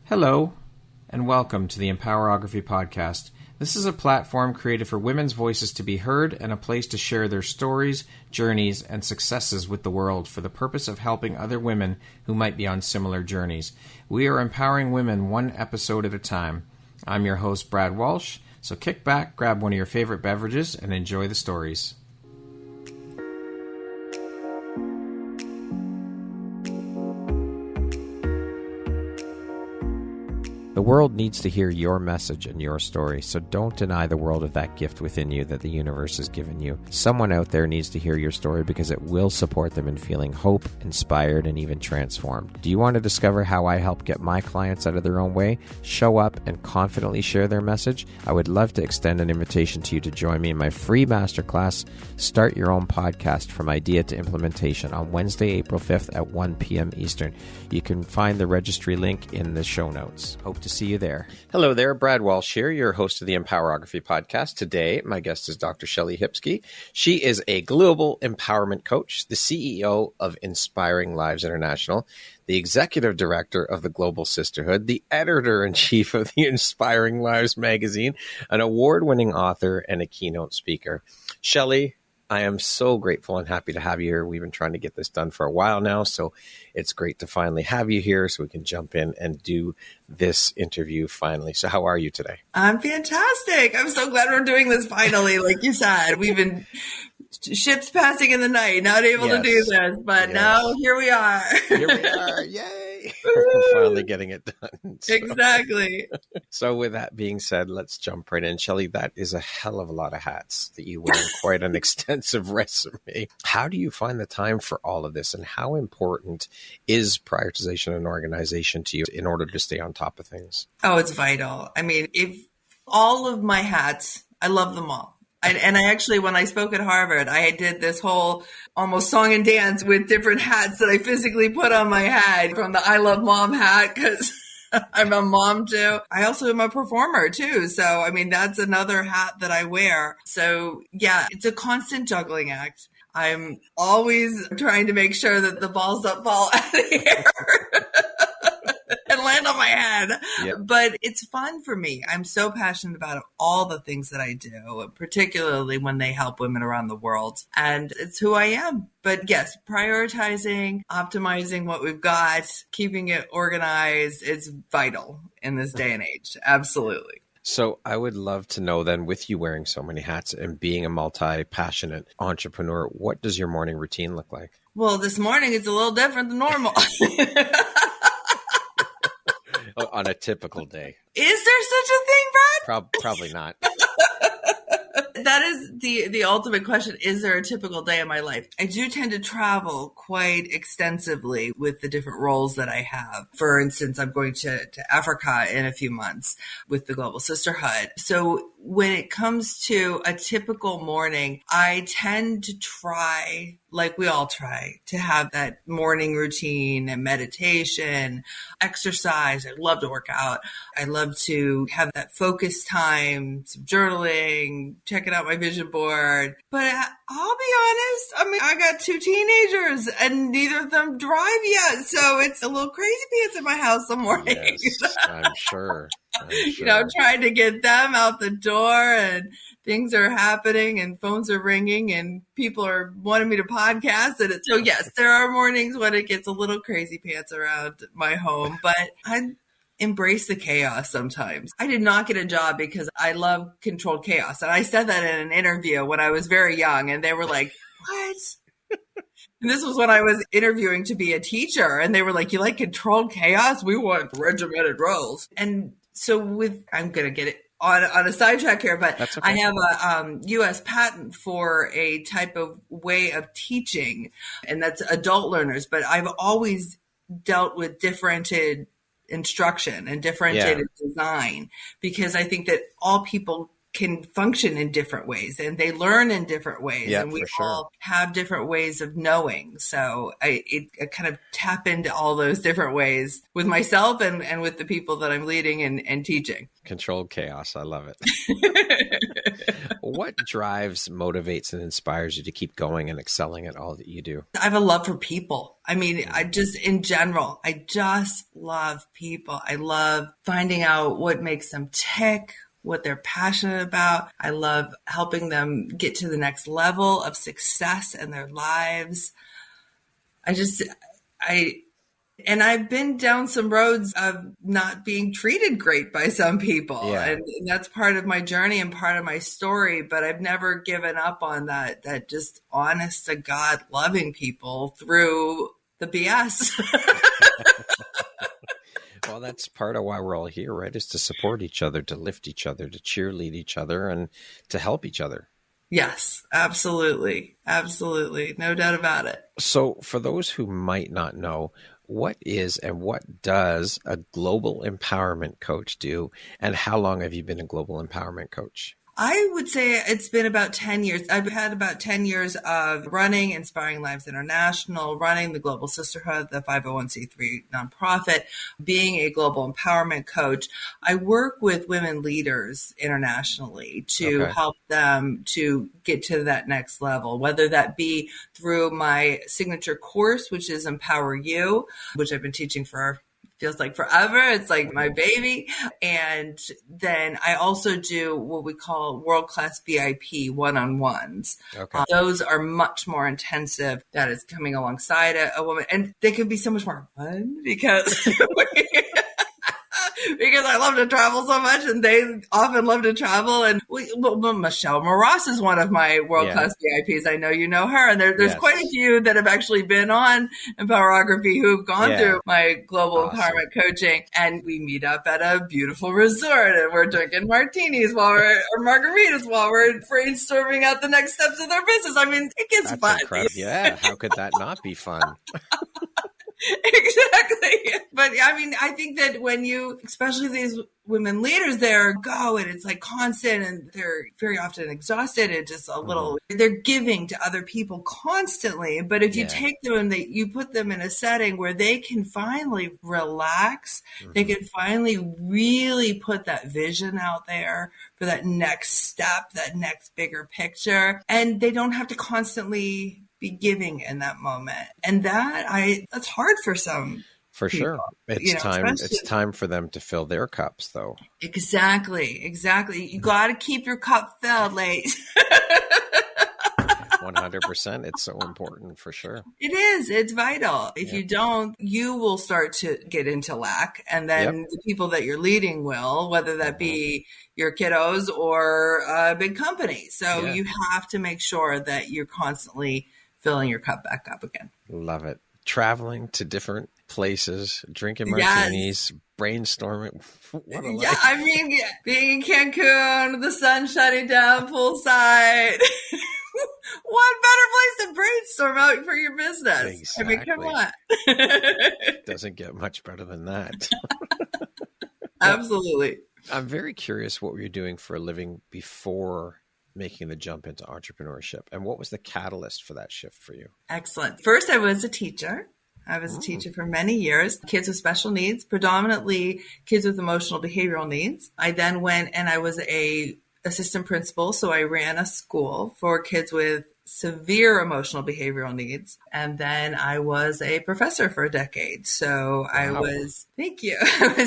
Hello, and welcome to the Empowerography Podcast. This is a platform created for women's voices to be heard and a place to share their stories, journeys, and successes with the world for the purpose of helping other women who might be on similar journeys. We are empowering women one episode at a time. I'm your host, Brad Walsh, so kick back, grab one of your favorite beverages, and enjoy the stories. The world needs to hear your message and your story, so don't deny the world of that gift within you that the universe has given you. Someone out there needs to hear your story because it will support them in feeling hope, inspired, and even transformed. Do you want to discover how I help get my clients out of their own way, show up, and confidently share their message? I would love to extend an invitation to you to join me in my free masterclass, Start Your Own Podcast from Idea to Implementation, on Wednesday, April 5th at 1 p.m. Eastern. You can find the registry link in the show notes. Hope to see you there. Hello there, Brad Walsh here, your host of the Empowerography Podcast. Today, my guest is Dr. Shellie Hipsky. She is a global empowerment coach, the CEO of Inspiring Lives International, the executive director of the Global Sisterhood, the editor-in-chief of the Inspiring Lives magazine, an award-winning author, and a keynote speaker. Shellie, I am so grateful and happy to have you here. We've been trying to get this done for a while now, so it's great to finally have you here so we can jump in and do this interview finally. So how are you today? I'm fantastic. I'm so glad we're doing this finally. Like you said, we've been ships passing in the night, not able to do this, but now here we are. Here we are. Yay. We're finally getting it done. So. Exactly. So with that being said, let's jump right in. Shellie, that is a hell of a lot of hats that you wear, quite an extensive resume. How do you find the time for all of this, and how important is prioritization and organization to you in order to stay on top of things? Oh, it's vital. I mean, if all of my hats, I love them all. And I actually, when I spoke at Harvard, I did this whole almost song and dance with different hats that I physically put on my head, from the I Love Mom hat, because I'm a mom too. I also am a performer too. So, I mean, that's another hat that I wear. So yeah, it's a constant juggling act. I'm always trying to make sure that the balls don't fall out of the air and land on my head. Yep. But it's fun for me. I'm so passionate about all the things that I do, particularly when they help women around the world. And it's who I am. But yes, prioritizing, optimizing what we've got, keeping it organized, it's vital in this day and age. Absolutely. So I would love to know then, with you wearing so many hats and being a multi-passionate entrepreneur, what does your morning routine look like? Well, this morning it's a little different than normal. On a typical day. Is there such a thing, Brad? Probably not. That is the ultimate question. Is there a typical day in my life? I do tend to travel quite extensively with the different roles that I have. For instance, I'm going to Africa in a few months with the Global Sisterhood. So when it comes to a typical morning, I tend to try, like we all try, to have that morning routine and meditation, exercise. I love to work out. I love to have that focus time, some journaling, checking out my vision board. But I'll be honest, I mean, I got 2 teenagers and neither of them drive yet. So it's a little crazy pants in my house some mornings. Yes, I'm sure. You know, trying to get them out the door, and things are happening and phones are ringing and people are wanting me to podcast. And so yes, there are mornings when it gets a little crazy pants around my home, but I embrace the chaos sometimes. I did not get a job because I love controlled chaos. And I said that in an interview when I was very young, and they were like, what? And this was when I was interviewing to be a teacher, and they were like, you like controlled chaos? We want regimented roles. And so I'm going to get it on a sidetrack here, but okay. I have a U.S. patent for a type of way of teaching, and that's adult learners. But I've always dealt with differentiated instruction and differentiated design, because I think that all people can function in different ways and they learn in different ways. Yeah, and we for sure. all have different ways of knowing. So I kind of tap into all those different ways with myself and with the people that I'm leading and teaching. Controlled chaos. I love it. What drives, motivates, and inspires you to keep going and excelling at all that you do? I have a love for people. I mean, in general, I just love people. I love finding out what makes them tick, what they're passionate about. I love helping them get to the next level of success in their lives. And I've been down some roads of not being treated great by some people. Yeah. And that's part of my journey and part of my story. But I've never given up on that just honest to God loving people through the BS. Well, that's part of why we're all here, right? Is to support each other, to lift each other, to cheerlead each other, and to help each other. Yes, absolutely. Absolutely. No doubt about it. So for those who might not know, what is and what does a global empowerment coach do? And how long have you been a global empowerment coach? I would say it's been about 10 years. I've had about 10 years of running Inspiring Lives International, running the Global Sisterhood, the 501c3 nonprofit, being a global empowerment coach. I work with women leaders internationally to help them to get to that next level, whether that be through my signature course, which is Empower You, which I've been teaching for feels like forever. It's like my baby. And then I also do what we call world-class VIP one-on-ones. Okay. Those are much more intensive. That is coming alongside a woman. And they can be so much more fun because because I love to travel so much and they often love to travel. And Michelle Moras is one of my world-class VIPs. I know you know her. And there's quite a few that have actually been on Empowerography who have gone through my global empowerment coaching. And we meet up at a beautiful resort and we're drinking martinis or margaritas while we're brainstorming out the next steps of their business. I mean, it gets fun. Incredible. Yeah. How could that not be fun? Exactly. But I mean, I think that when you, especially these women leaders there go and it's like constant and they're very often exhausted and just a little, they're giving to other people constantly. But if you take them and you put them in a setting where they can finally relax, they can finally really put that vision out there for that next step, that next bigger picture. And they don't have to constantly be giving in that moment. And that's hard for some For people, sure. It's time for them to fill their cups though. Exactly. You got to keep your cup filled, ladies. 100%. It's so important for sure. It is. It's vital. If you don't, you will start to get into lack. And then the people that you're leading will, whether that be your kiddos or a big company. So you have to make sure that you're constantly filling your cup back up again. Love it. Traveling to different places, drinking martinis, brainstorming. What a life. I mean, being in Cancun, the sun shining down poolside. What better place to brainstorm out for your business? Exactly. I mean, come on. Doesn't get much better than that. Absolutely. I'm very curious what you're doing for a living before making the jump into entrepreneurship. And what was the catalyst for that shift for you? Excellent. First, I was a teacher. I was a teacher for many years, kids with special needs, predominantly kids with emotional behavioral needs. I then went and I was a assistant principal. So I ran a school for kids with severe emotional behavioral needs. And then I was a professor for a decade. So I was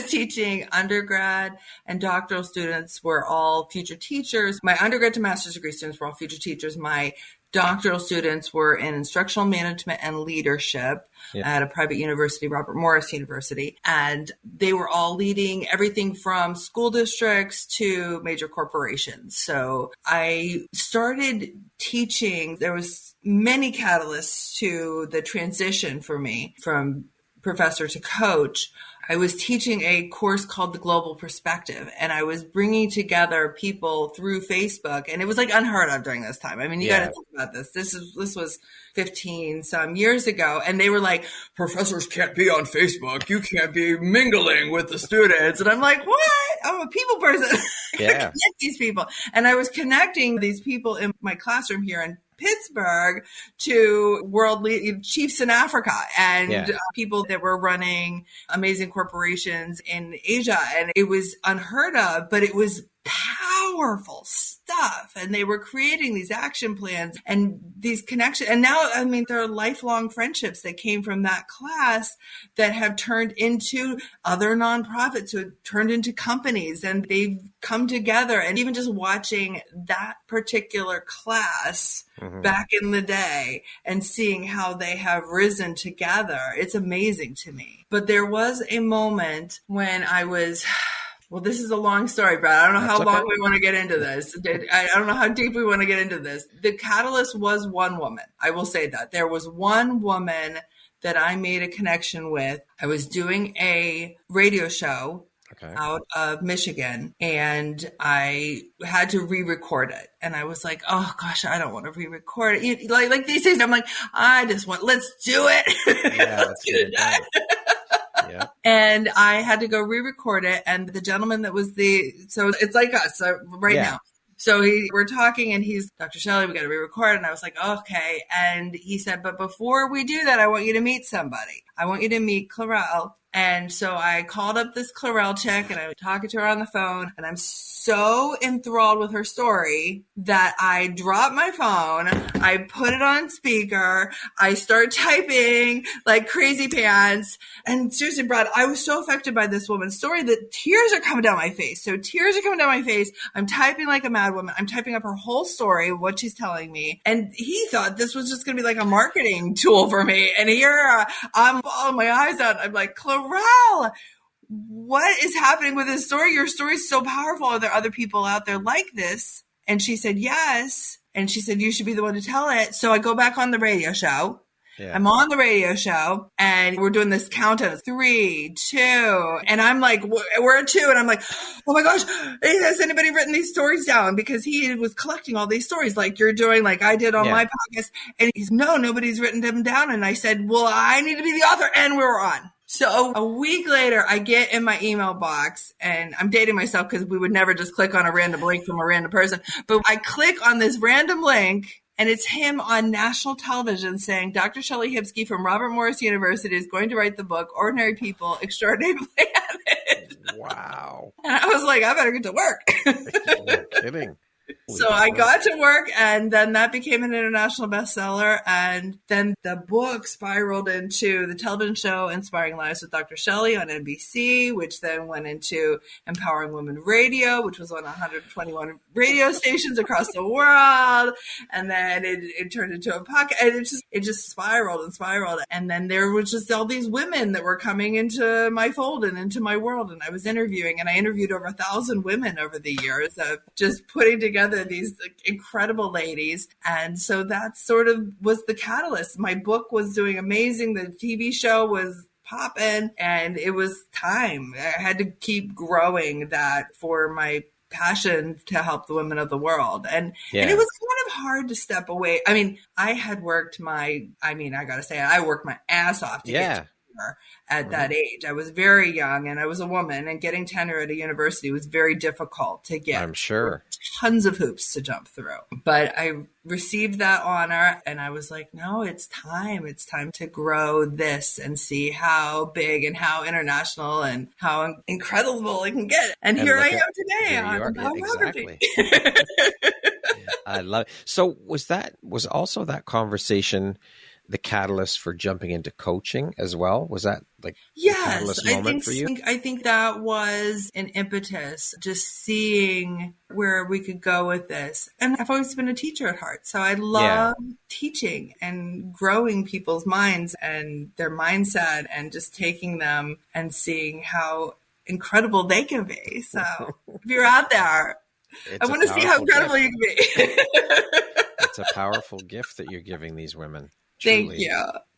teaching undergrad and doctoral students were all future teachers. My undergrad to master's degree students were all future teachers. My doctoral students were in instructional management and leadership at a private university, Robert Morris University. And they were all leading everything from school districts to major corporations. So I started teaching. There was many catalysts to the transition for me from professor to coach. I was teaching a course called The Global Perspective, and I was bringing together people through Facebook, and it was like unheard of during this time. I mean, you got to think about this. This was 15 some years ago, and they were like, professors can't be on Facebook. You can't be mingling with the students. And I'm like, what? I'm a people person. Yeah. Connect these people. And I was connecting these people in my classroom here in Pittsburgh to world chiefs in Africa and people that were running amazing corporations in Asia. And it was unheard of, but it was powerful stuff. And they were creating these action plans and these connections. And now, I mean, there are lifelong friendships that came from that class that have turned into other nonprofits, who have turned into companies, and they've come together. And even just watching that particular class back in the day and seeing how they have risen together, it's amazing to me. But there was a moment when I was... Well, this is a long story, Brad. I don't know how long we want to get into this. I don't know how deep we want to get into this. The catalyst was one woman. I will say that. There was one woman that I made a connection with. I was doing a radio show out of Michigan, and I had to re-record it. And I was like, oh gosh, I don't want to re-record it. Like these days, I'm like, let's do it. Yeah, let's get it done. Yeah. And I had to go re-record it. And the gentleman that was so it's like us now. So we're talking and he's, Dr. Shellie, we got to re-record. And I was like, okay. And he said, but before we do that, I want you to meet somebody. I want you to meet Clarelle. And so I called up this Clarelle chick and I was talking to her on the phone, and I'm so enthralled with her story that I dropped my phone. I put it on speaker. I start typing like crazy pants. And seriously, Brad, I was so affected by this woman's story that tears are coming down my face. So tears are coming down my face. I'm typing like a mad woman. I'm typing up her whole story, what she's telling me. And he thought this was just going to be like a marketing tool for me. And here I'm bawling my eyes out. I'm like, Clarelle, what is happening with this story? Your story is so powerful. Are there other people out there like this? And she said, yes. And she said, you should be the one to tell it. So I go back on the radio show. Yeah. I'm on the radio show and we're doing this countdown. 3, 2. And I'm like, we're at 2. And I'm like, oh my gosh, has anybody written these stories down? Because he was collecting all these stories like you're doing, like I did on my podcast. And he's, no, nobody's written them down. And I said, well, I need to be the author. And we were on. So a week later, I get in my email box, and I'm dating myself because we would never just click on a random link from a random person. But I click on this random link, and it's him on national television saying, Dr. Shellie Hipsky from Robert Morris University is going to write the book, Ordinary People, Extraordinary Planet. Wow. And I was like, I better get to work. No kidding. So I got to work, and then that became an international bestseller. And then the book spiraled into the television show Inspiring Lives with Dr. Shellie on NBC, which then went into Empowering Women Radio, which was on 121 radio stations across the world. And then it turned into a podcast, and it just spiraled and spiraled. And then there was just all these women that were coming into my fold and into my world. And I was interviewing, and I interviewed over 1,000 women over the years of just putting together these incredible ladies. And so that sort of was the catalyst. My book was doing amazing. The TV show was popping, and it was time. I had to keep growing that for my passion to help the women of the world. And it was kind of hard to step away. I mean, I worked my ass off to get tenure at that age. I was very young, and I was a woman, and getting tenure at a university was very difficult to get. I'm sure. Tons of hoops to jump through. But I received that honor, and I was like, no, it's time. It's time to grow this and see how big and how international and how incredible it can get. And here I am today on biography. Exactly. I love it. So was also that conversation the catalyst for jumping into coaching as well? Was that like the catalyst moment for you? I think that was an impetus, just seeing where we could go with this. And I've always been a teacher at heart. So I love teaching and growing people's minds and their mindset and just taking them and seeing how incredible they can be. So if you're out there, I want to see how incredible you can be. It's a powerful gift that you're giving these women. Truly.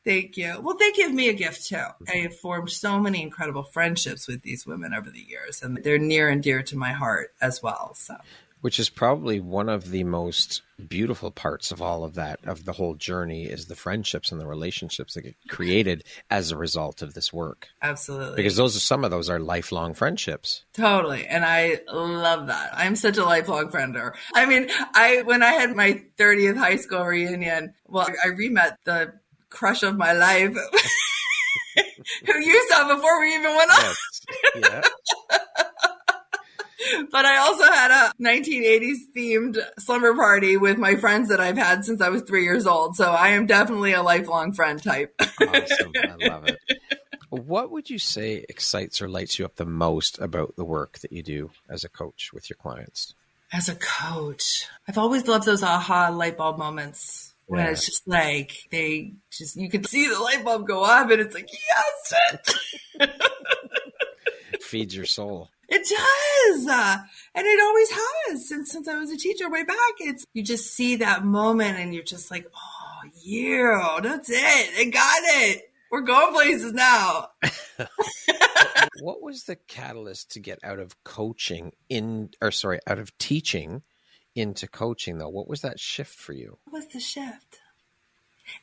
Thank you. Well, they give me a gift too. I have formed so many incredible friendships with these women over the years, and they're near and dear to my heart as well. So, Which is probably one of the most beautiful parts of all of that, of the whole journey, is the friendships and the relationships that get created as a result of this work. Absolutely. Because some of those are lifelong friendships. Totally. And I love that. I'm such a lifelong friender. I mean, when I had my 30th high school reunion, well, I re-met the crush of my life who you saw before we even went on. Yes. Yeah. But I also had a 1980s themed slumber party with my friends that I've had since I was 3 years old. So I am definitely a lifelong friend type. Awesome. I love it. What would you say excites or lights you up the most about the work that you do as a coach with your clients? As a coach, I've always loved those aha light bulb moments when it's just like you can see the light bulb go off and it's like, yes. Feeds your soul. It does. And it always has since I was a teacher way back. You just see that moment and you're just like, oh, yeah, that's it. I got it. We're going places now. What was the catalyst to get out of out of teaching into coaching though? What was that shift for you? What was the shift?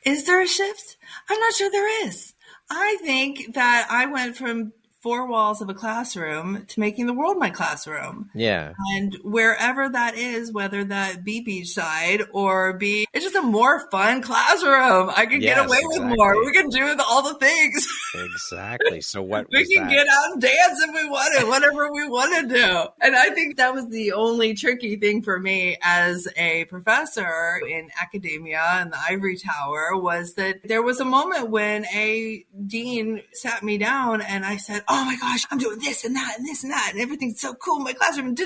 Is there a shift? I'm not sure there is. I think that I went from 4 walls of a classroom to making the world my classroom. Yeah. And wherever that is, whether that be beachside or be, it's just a more fun classroom. I can get away with more. We can do all the things. Exactly. So what we can get out and dance if we wanted, whatever we want to do. And I think that was the only tricky thing for me as a professor in academia in the ivory tower, was that there was a moment when a dean sat me down and I said, oh my gosh, I'm doing this and that and this and that and everything's so cool in my classroom.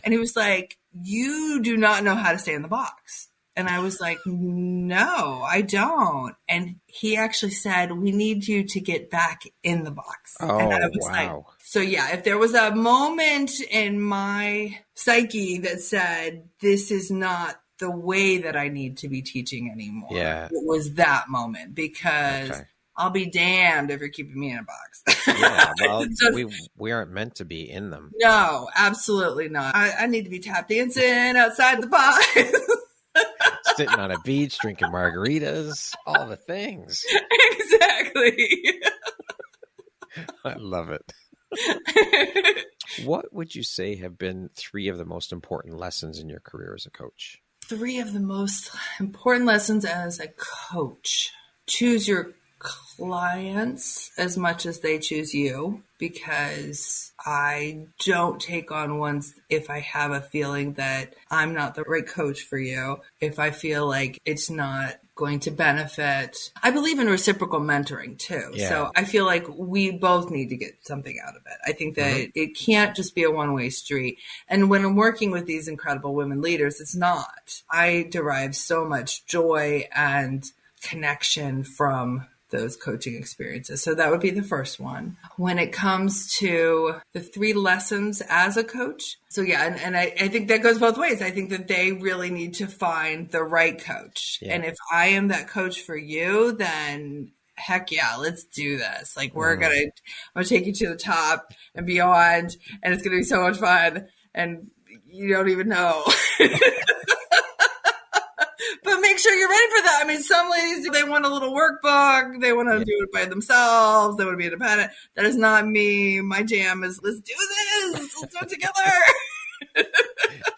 And he was like, you do not know how to stay in the box. And I was like, no, I don't. And he actually said, we need you to get back in the box. Oh, and I was like, so yeah, if there was a moment in my psyche that said, this is not the way that I need to be teaching anymore, it was that moment, because I'll be damned if you're keeping me in a box. Yeah, well, we aren't meant to be in them. No, absolutely not. I need to be tap dancing outside the box. Sitting on a beach, drinking margaritas, all the things. Exactly. I love it. What would you say have been 3 of the most important lessons in your career as a coach? 3 of the most important lessons as a coach. Choose your clients as much as they choose you, because I don't take on ones if I have a feeling that I'm not the right coach for you, if I feel like it's not going to benefit. I believe in reciprocal mentoring too. Yeah. So I feel like we both need to get something out of it. I think that it can't just be a one-way street. And when I'm working with these incredible women leaders, it's not. I derive so much joy and connection from those coaching experiences. So that would be the first one. When it comes to the 3 lessons as a coach. So yeah, and I think that goes both ways. I think that they really need to find the right coach. Yeah. And if I am that coach for you, then heck yeah, let's do this. Like I'm going to take you to the top and beyond, and it's going to be so much fun. And you don't even know. But make sure you're ready for that. I mean, some ladies, they want a little workbook. They want to do it by themselves. They want to be independent. That is not me. My jam is, let's do this. Let's do it together.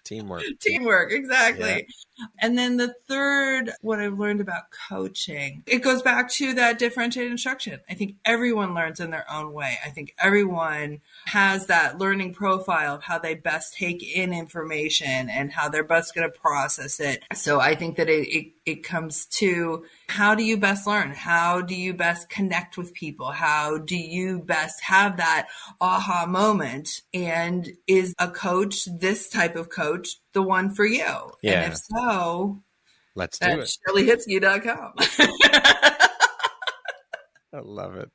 Teamwork, exactly. Yeah. And then the third, what I've learned about coaching, it goes back to that differentiated instruction. I think everyone learns in their own way. I think everyone has that learning profile of how they best take in information and how they're best going to process it. So I think that it comes to, how do you best learn? How do you best connect with people? How do you best have that aha moment? And is a coach, this type of coach, the one for you? Yeah. And if so, let's do it. sherelyhipsky.com. I love it.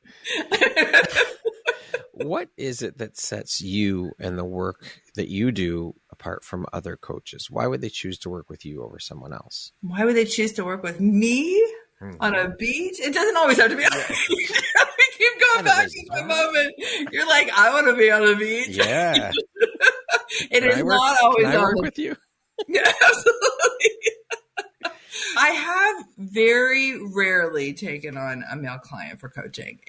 What is it that sets you and the work that you do apart from other coaches? Why would they choose to work with you over someone else? Why would they choose to work with me on a beach? It doesn't always have to be on a beach. We keep going back to the moment. You're like, I want to be on a beach. Yeah. It is not always can I on work the with you? Yeah, absolutely. I have very rarely taken on a male client for coaching.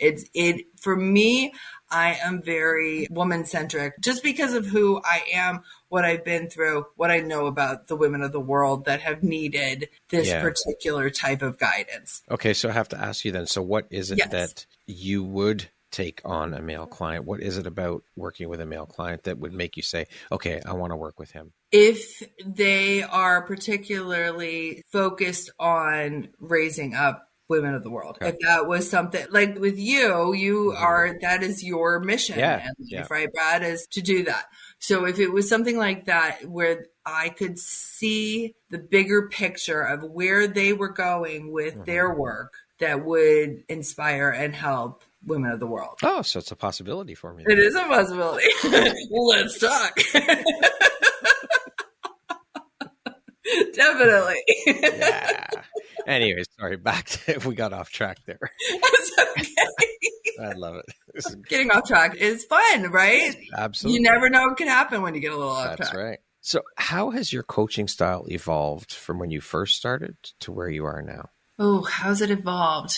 For me, I am very woman centric just because of who I am, what I've been through, what I know about the women of the world that have needed this particular type of guidance. Okay. So I have to ask you then, so what is it Yes. that you would take on a male client? What is it about working with a male client that would make you say, okay, I want to work with him? If they are particularly focused on raising up women of the world, if that was something like with you are, that is your mission in life, right, Brad, is to do that. So if it was something like that where I could see the bigger picture of where they were going with their work, that would inspire and help women of the world. Oh, so it's a possibility for me. It is a possibility. Let's talk. Definitely. Yeah. Anyway, sorry, back to, we got off track there. That's okay. I love it. Getting off track is fun, right? Absolutely. You never know what can happen when you get a little off track. That's right. So how has your coaching style evolved from when you first started to where you are now? Oh, how's it evolved?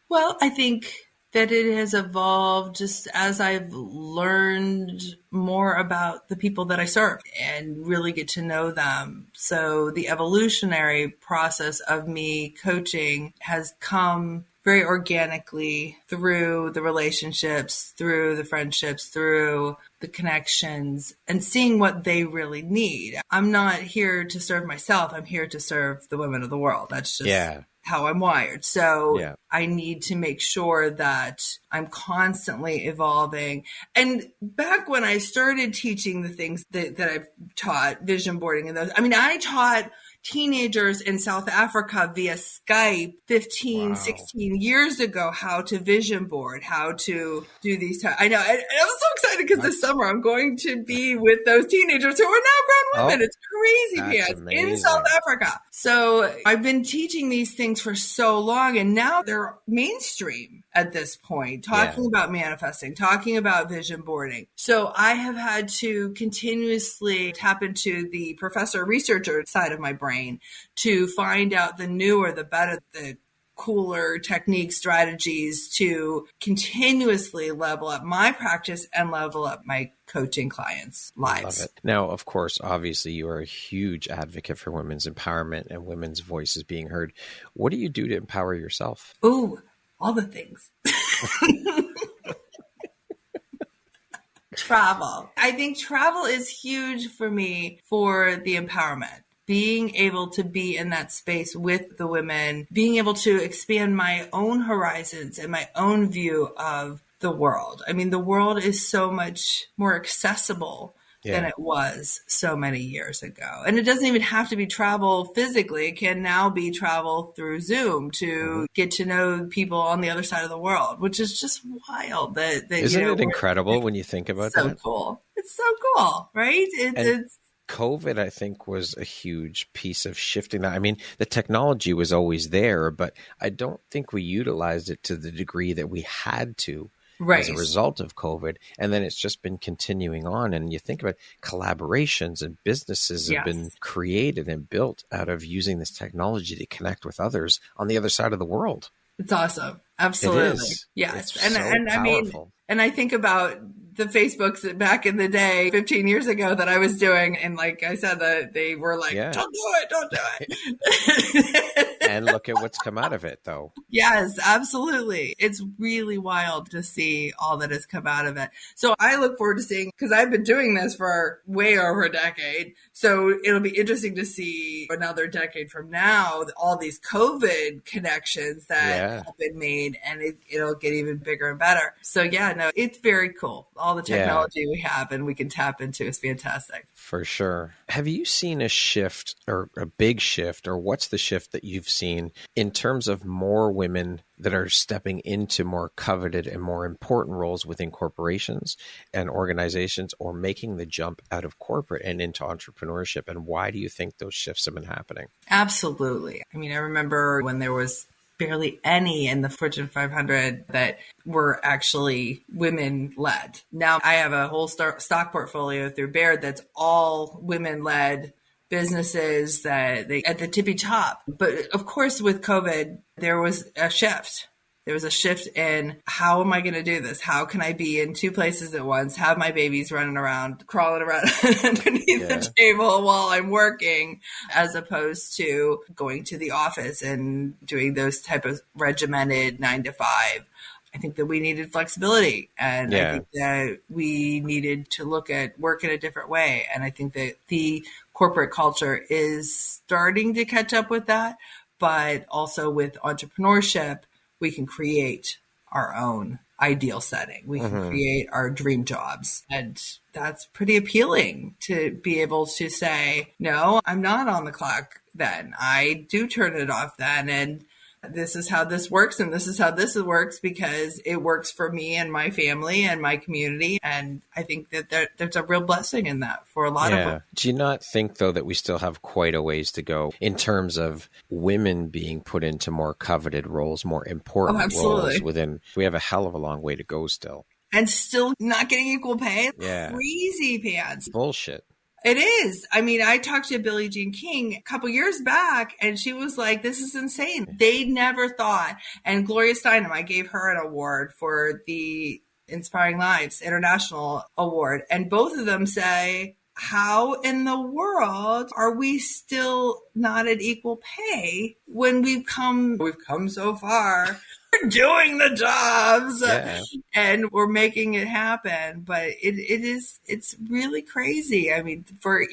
Well, I think that it has evolved just as I've learned more about the people that I serve and really get to know them. So the evolutionary process of me coaching has come very organically through the relationships, through the friendships, through the connections, and seeing what they really need. I'm not here to serve myself. I'm here to serve the women of the world. That's just how I'm wired. So I need to make sure that I'm constantly evolving. And back when I started teaching the things that I've taught, vision boarding and those, I taught teenagers in South Africa via Skype 15, 16 years ago how to vision board, how to do these. I know. And I was so excited because this summer I'm going to be with those teenagers who are now grown women. It's crazy pants in South Africa. So I've been teaching these things for so long, and now they're mainstream at this point, talking about manifesting, talking about vision boarding. So I have had to continuously tap into the professor researcher side of my brain to find out the newer, the better, the cooler techniques, strategies to continuously level up my practice and level up my coaching clients' lives. Love it. Now, of course, obviously, you are a huge advocate for women's empowerment and women's voices being heard. What do you do to empower yourself? Ooh, all the things. Travel. I think travel is huge for me for the empowerment. Being able to be in that space with the women, being able to expand my own horizons and my own view of the world. The world is so much more accessible than it was so many years ago. And it doesn't even have to be travel physically. It can now be travel through Zoom to get to know people on the other side of the world, which is just wild. Isn't it incredible when you think about that? So cool. It's so cool, right? It's COVID, I think, was a huge piece of shifting that. The technology was always there, but I don't think we utilized it to the degree that we had to as a result of COVID. And then it's just been continuing on. And you think about collaborations and businesses have been created and built out of using this technology to connect with others on the other side of the world. It's awesome. Absolutely. It is. Yes. It's so powerful. And I think about the Facebooks back in the day, 15 years ago that I was doing. And like I said, they were like, don't do it. And look at what's come out of it, though. Yes, absolutely. It's really wild to see all that has come out of it. So I look forward to seeing, because I've been doing this for way over a decade. So it'll be interesting to see another decade from now, all these COVID connections that have been made, and it'll get even bigger and better. So it's very cool. All the technology we have and we can tap into is fantastic. For sure. Have you seen a shift, or a big shift, or what's the shift that you've seen in terms of more women that are stepping into more coveted and more important roles within corporations and organizations, or making the jump out of corporate and into entrepreneurship? And why do you think those shifts have been happening? Absolutely. I remember when there was barely any in the Fortune 500 that were actually women led. Now I have a whole stock portfolio through Baird that's all women led businesses that they at the tippy top. But of course, with COVID, there was a shift. There was a shift in how am I going to do this? How can I be in two places at once, have my babies running around, crawling around underneath the table while I'm working, as opposed to going to the office and doing those type of regimented 9 to 5. I think that we needed flexibility, and I think that we needed to look at work in a different way. And I think that the corporate culture is starting to catch up with that, but also with entrepreneurship, we can create our own ideal setting. We can create our dream jobs. And that's pretty appealing to be able to say, no, I'm not on the clock then. I do turn it off then. And this is how this works. And this is how this works because it works for me and my family and my community. And I think that there's a real blessing in that for a lot of them. Do you not think, though, that we still have quite a ways to go in terms of women being put into more coveted roles, more important roles within? We have a hell of a long way to go still. And still not getting equal pay? Crazy pants. Bullshit. It is. I mean, I talked to Billie Jean King a couple years back, and she was like, this is insane. They never thought. And Gloria Steinem, I gave her an award for the Inspiring Lives International Award. And both of them say, how in the world are we still not at equal pay when we've come so far? We're doing the jobs and we're making it happen. But it's really crazy. I mean, for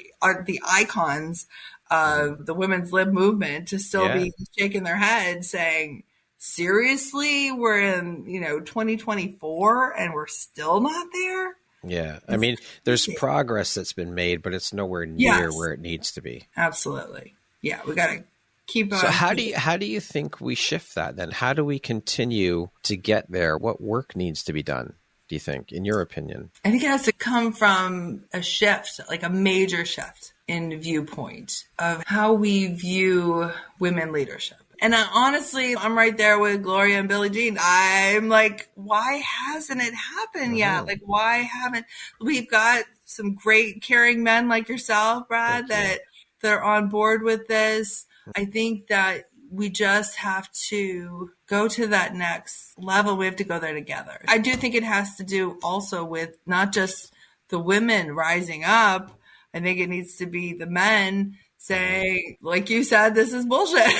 the icons of the women's lib movement to still be shaking their heads saying, seriously, we're in, 2024 and we're still not there. Yeah. I mean, there's progress that's been made, but it's nowhere near where it needs to be. Absolutely. Yeah. We got to keep on. So how do you think we shift that then? How do we continue to get there? What work needs to be done, do you think, in your opinion? I think it has to come from a shift, like a major shift in viewpoint of how we view women leadership. And honestly, I'm right there with Gloria and Billie Jean. I'm like, why hasn't it happened yet? Like, why haven't we've got some great caring men like yourself, Brad, that are on board with this. I think that we just have to go to that next level. We have to go there together. I do think it has to do also with not just the women rising up. I think it needs to be the men say, like you said, this is bullshit.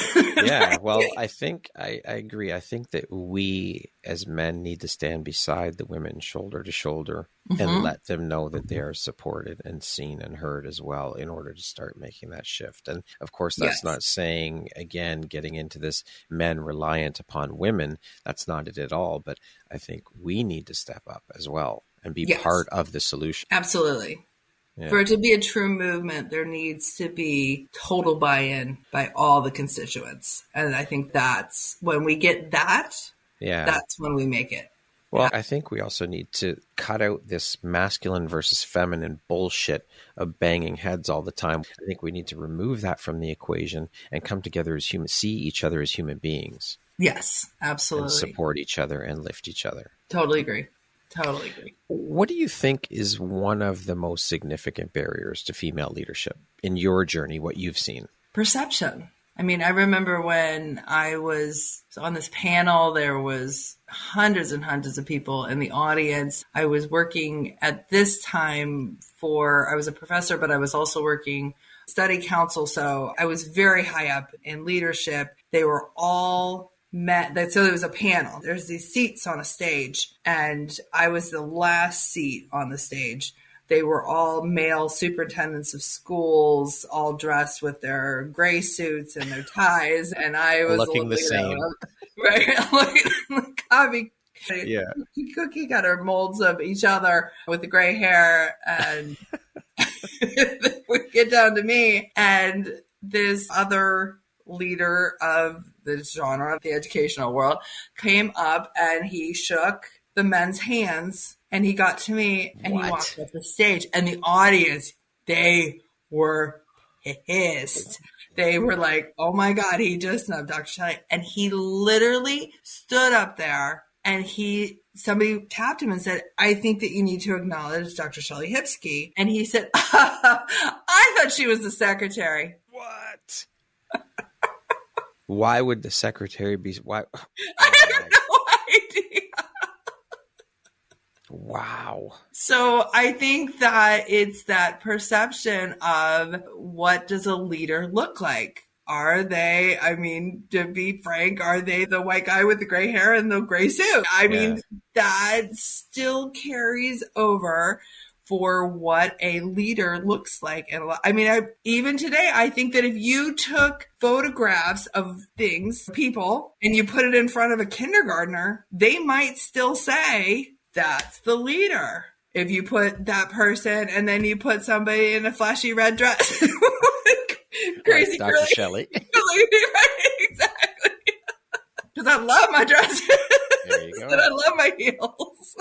Yeah, well, I think I agree. I think that we as men need to stand beside the women shoulder to shoulder and let them know that they are supported and seen and heard as well in order to start making that shift. And of course, that's not saying, again, getting into this men reliant upon women. That's not it at all. But I think we need to step up as well and be part of the solution. Absolutely. Yeah. For it to be a true movement, there needs to be total buy-in by all the constituents. And I think that's when we get that, that's when we make it. Well, I think we also need to cut out this masculine versus feminine bullshit of banging heads all the time. I think we need to remove that from the equation and come together as humans, see each other as human beings. Yes, absolutely. And support each other and lift each other. Totally agree. Totally agree. What do you think is one of the most significant barriers to female leadership in your journey, what you've seen? Perception. I mean, I remember when I was on this panel, there was hundreds and hundreds of people in the audience. I was working at this time I was a professor, but I was also working study council. So I was very high up in leadership. They were all met. So there was a panel. There's these seats on a stage, and I was the last seat on the stage. They were all male superintendents of schools, all dressed with their gray suits and their ties, and I was looking the same, right? Looking copy, cookie cutter molds of each other with the gray hair, and we get down to me and this other leader of the genre of the educational world came up and he shook the men's hands and he got to me and he walked off the stage, and the audience, they were pissed. They were like, oh my God, he just snubbed Dr. Shellie. And he literally stood up there and somebody tapped him and said, I think that you need to acknowledge Dr. Shellie Hipsky. And he said, I thought she was the secretary. What? Why would the secretary be? Why? I have no idea. Wow. So I think that it's that perception of what does a leader look like? Are they, I mean, to be frank, are they the white guy with the gray hair and the gray suit? I mean, that still carries over for what a leader looks like. And I mean, even today, I think that if you took photographs of things, people, and you put it in front of a kindergartner, they might still say, that's the leader. If you put that person and then you put somebody in a flashy red dress. Crazy Dr. Shellie. Right, exactly. Because I love my dresses. There you go. And I love my heels.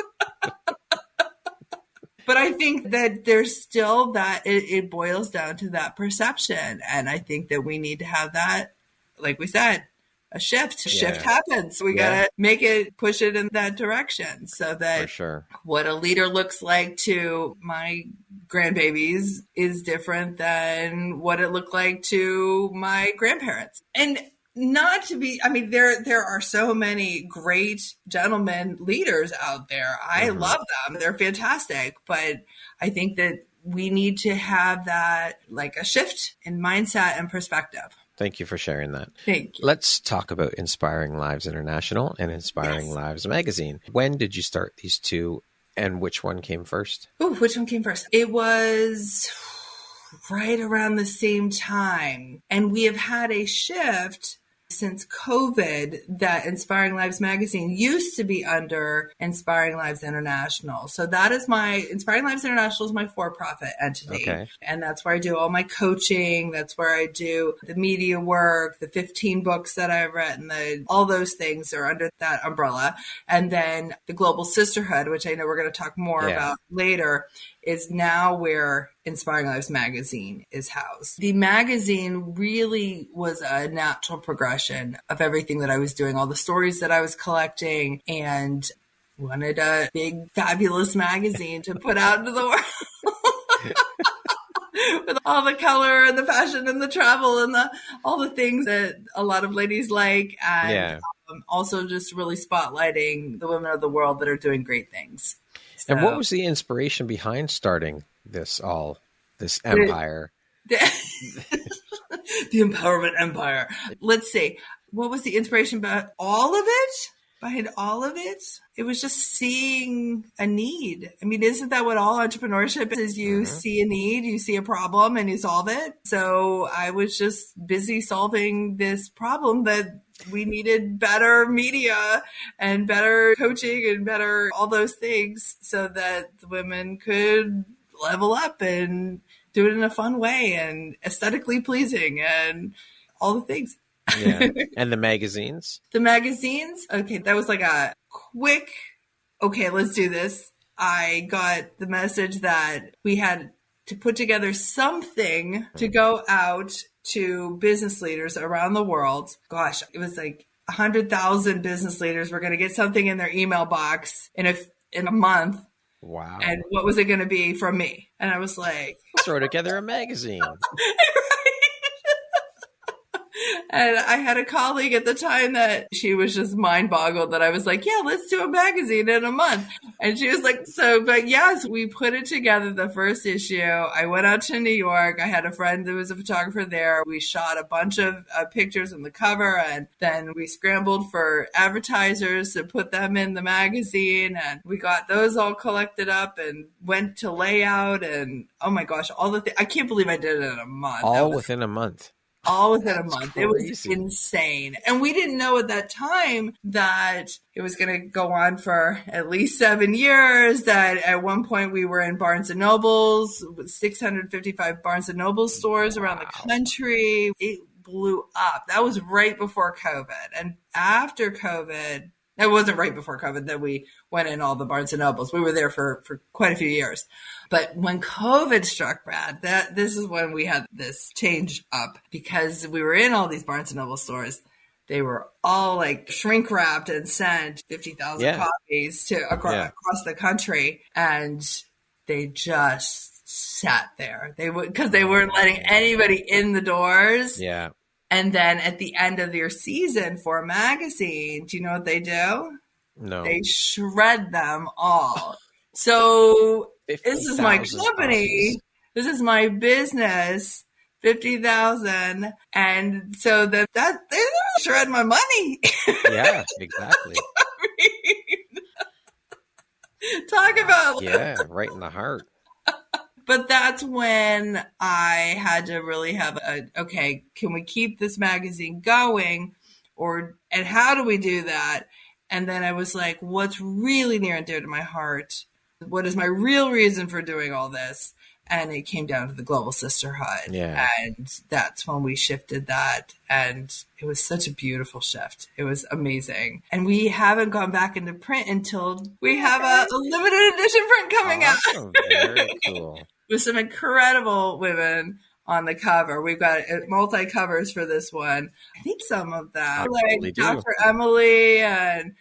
But I think that there's still that it boils down to that perception. And I think that we need to have that, like we said, a shift. Shift happens. We got to push it in that direction so that For sure. What a leader looks like to my grandbabies is different than what it looked like to my grandparents. And not to be, I mean, there are so many great gentlemen leaders out there. I love them. They're fantastic. But I think that we need to have that, like a shift in mindset and perspective. Thank you for sharing that. Thank you. Let's talk about Inspiring Lives International and Inspiring Lives Magazine. When did you start these two and which one came first? Ooh, which one came first? It was right around the same time. And we have had a shift since COVID that Inspiring Lives Magazine used to be under Inspiring Lives International. So that is Inspiring Lives International is my for-profit entity. Okay. And that's where I do all my coaching. That's where I do the media work, the 15 books that I've written, all those things are under that umbrella. And then the Global Sisterhood, which I know we're going to talk more about later, is now where Inspiring Lives Magazine is housed. The magazine really was a natural progression of everything that I was doing, all the stories that I was collecting, and wanted a big, fabulous magazine to put out into the world. With all the color and the fashion and the travel and all the things that a lot of ladies like. And also just really spotlighting the women of the world that are doing great things. So, and what was the inspiration behind starting this empire? The empowerment empire. Let's see. What was the inspiration behind all of it? Behind all of it? It was just seeing a need. I mean, isn't that what all entrepreneurship is? You see a need, you see a problem, and you solve it. So I was just busy solving this problem that we needed better media and better coaching and better all those things so that the women could level up and do it in a fun way and aesthetically pleasing and all the things. Yeah. And the magazines? The magazines? Okay, that was like a quick, okay, let's do this. I got the message that we had to put together something to go out to business leaders around the world. Gosh, it was like 100,000 business leaders were going to get something in their email box in a month. Wow. And what was it going to be from me? And I was like, throw together a magazine. And I had a colleague at the time that she was just mind boggled that I was like, yeah, let's do a magazine in a month. And she was like, but yes, we put it together, the first issue. I went out to New York. I had a friend who was a photographer there. We shot a bunch of pictures on the cover, and then we scrambled for advertisers to put them in the magazine. And we got those all collected up and went to layout. And oh my gosh, all the things. I can't believe I did it in a month. All within a month. All within a month. Crazy. It was insane. And we didn't know at that time that it was going to go on for at least 7 years, that at one point we were in Barnes & Noble's, 655 Barnes & Noble stores around the country. It blew up. That was right before COVID. And after COVID, It wasn't right before COVID that we went in all the Barnes and Nobles. We were there for quite a few years. But when COVID struck, Brad, this is when we had this change up, because we were in all these Barnes and Noble stores. They were all like shrink wrapped and sent 50,000 copies across the country. And they just sat there. Because they weren't letting anybody in the doors. Yeah. And then at the end of your season for a magazine, do you know what they do? No. They shred them all. So this is my company. Copies. This is my business. 50,000. And so they shred my money. Yeah, exactly. I mean, talk about right in the heart. But that's when I had to really have okay, can we keep this magazine going? And how do we do that? And then I was like, what's really near and dear to my heart? What is my real reason for doing all this? And it came down to the Global Sisterhood. Yeah. And that's when we shifted that. And it was such a beautiful shift. It was amazing. And we haven't gone back into print until we have a limited edition print coming out. Very cool. With some incredible women on the cover. We've got multi-covers for this one. I think some of them, like Dr. Emily and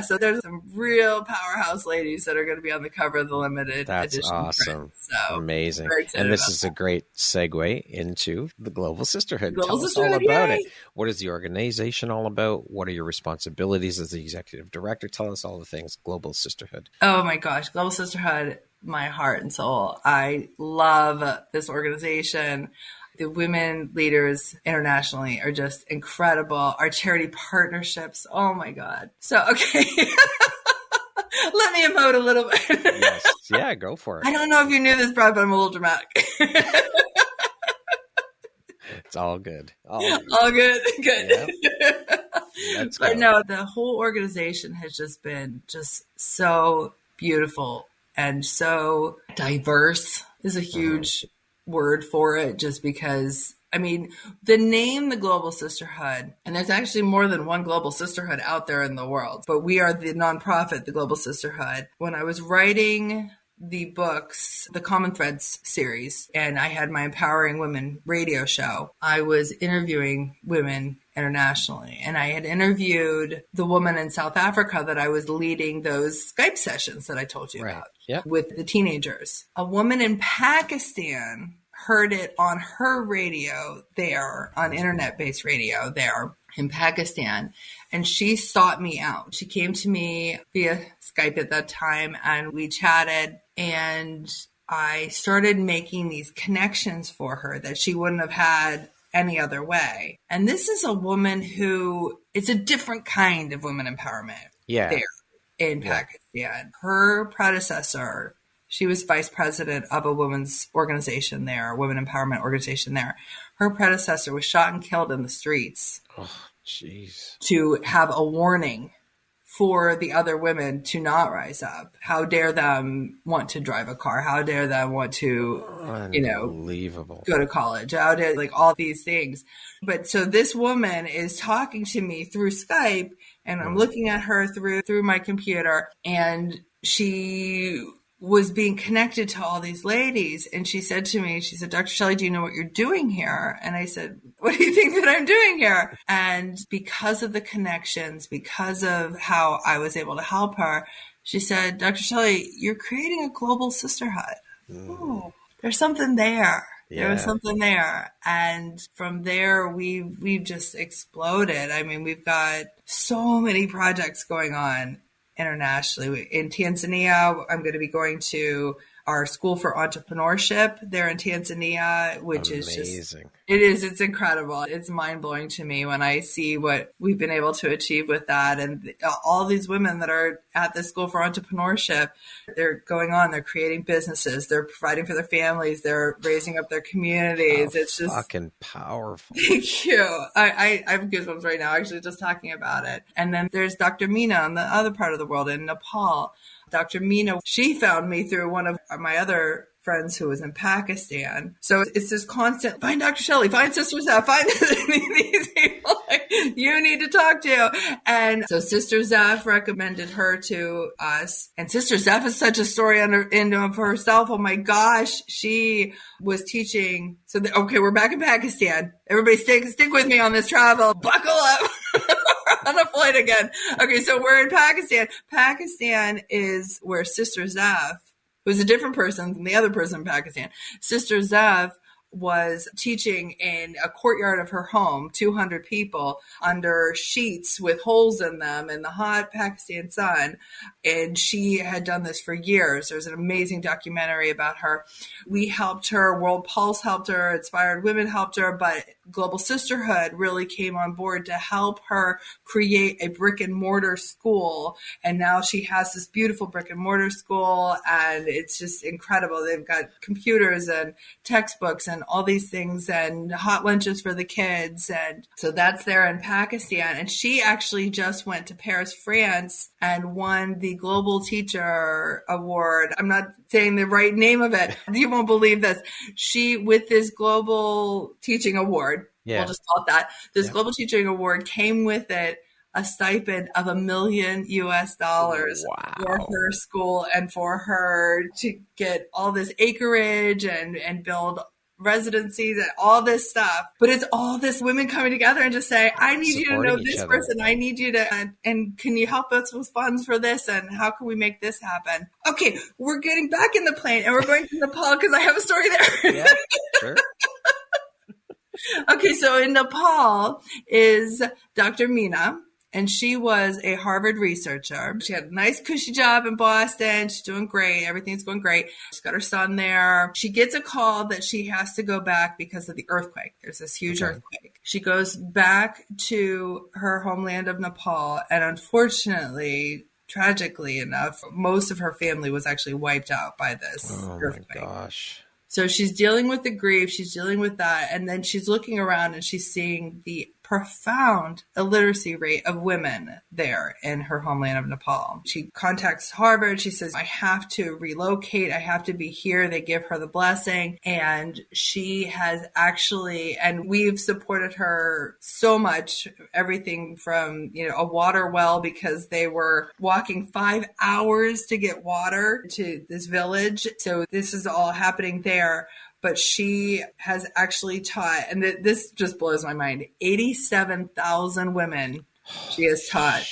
so there's some real powerhouse ladies that are going to be on the cover of the limited edition. That's awesome. So amazing. And this is a great segue into the Global Sisterhood. Global Tell Sisterhood, us all about it. What is the organization all about? What are your responsibilities as the executive director? Tell us all the things. Global Sisterhood. Oh my gosh. Global Sisterhood, my heart and soul. I love this organization. The women leaders internationally are just incredible. Our charity partnerships. Oh my God. So, okay. Let me emote a little bit. Yes. Yeah, go for it. I don't know if you knew this, Brad, but I'm a little dramatic. It's all good. All good. Good. Yeah. But no, the whole organization has just been just so beautiful and so diverse is a huge word for it, just because, I mean, the name, the Global Sisterhood, and there's actually more than one Global Sisterhood out there in the world, but we are the nonprofit, the Global Sisterhood. When I was writing the books, the Common Threads series, and I had my Empowering Women radio show, I was interviewing women internationally. And I had interviewed the woman in South Africa that I was leading those Skype sessions that I told you about with the teenagers. A woman in Pakistan heard it on her radio there, on internet-based radio there in Pakistan. And she sought me out. She came to me via Skype at that time, and we chatted, and I started making these connections for her that she wouldn't have had any other way. And this is a woman who, it's a different kind of women empowerment there in Pakistan. Her predecessor, she was vice president of a women's organization there, a women empowerment organization there. Her predecessor was shot and killed in the streets. Oh, jeez. To have a warning for the other women to not rise up. How dare them want to drive a car? How dare them want to, unbelievable, go to college? How dare, like, all these things. But so this woman is talking to me through Skype, and I'm looking at her through my computer, and she was being connected to all these ladies. And she said to me, she said, Dr. Shellie, do you know what you're doing here? And I said, what do you think that I'm doing here? And because of the connections, because of how I was able to help her, she said, Dr. Shellie, you're creating a global sisterhood. Oh, there's something there. Yeah. There was something there. And from there, we've just exploded. I mean, we've got so many projects going on internationally. In Tanzania, I'm going to be going to our School for Entrepreneurship there in Tanzania, which is just, it's incredible. It's mind blowing to me when I see what we've been able to achieve with that. And all these women that are at the School for Entrepreneurship, they're going on, they're creating businesses, they're providing for their families, they're raising up their communities. It's just fucking powerful. Thank you. I have goosebumps right now, actually, just talking about it. And then there's Dr. Meena on the other part of the world in Nepal. Dr. Meena, she found me through one of my other friends who was in Pakistan. So it's this constant, find Dr. Shellie, find Sister Seth, find these people. You need to talk to. And so Sister Zeph recommended her to us. And Sister Zeph is such a story in of herself. Oh my gosh. She was teaching. So, okay, we're back in Pakistan. Everybody stick with me on this travel. Buckle up. On a flight again. Okay, so we're in Pakistan. Pakistan is where Sister Zeph, who's a different person than the other person in Pakistan. Sister Zeph was teaching in a courtyard of her home, 200 people under sheets with holes in them in the hot Pakistan sun. And she had done this for years. There's an amazing documentary about her. We helped her. World Pulse helped her. Inspired Women helped her. But Global Sisterhood really came on board to help her create a brick and mortar school. And now she has this beautiful brick and mortar school. And it's just incredible. They've got computers and textbooks and all these things and hot lunches for the kids. And so that's there in Pakistan. And she actually just went to Paris, France and won the Global Teacher Award. I'm not saying the right name of it. You won't believe this. She, with this Global Teaching Award, we'll just call it that. This Global Teaching Award came with it a stipend of $1 million for her school and for her to get all this acreage and build residencies and all this stuff. But it's all this women coming together and just say, I need you to know this person. I need you to, and can you help us with funds for this? And how can we make this happen? Okay, we're getting back in the plane and we're going to Nepal because I have a story there. Yeah, sure. Okay, so in Nepal is Dr. Meena. And she was a Harvard researcher. She had a nice cushy job in Boston. She's doing great. Everything's going great. She's got her son there. She gets a call that she has to go back because of the earthquake. There's this huge earthquake. She goes back to her homeland of Nepal. And unfortunately, tragically enough, most of her family was actually wiped out by this earthquake. Oh my gosh. So she's dealing with the grief. She's dealing with that. And then she's looking around and she's seeing the profound illiteracy rate of women there in her homeland of Nepal. She contacts Harvard. She says, I have to relocate. I have to be here. They give her the blessing. And she has actually, and we've supported her so much, everything from, a water well, because they were walking 5 hours to get water to this village. So this is all happening there. But she has actually taught, and this just blows my mind, 87,000 women she has taught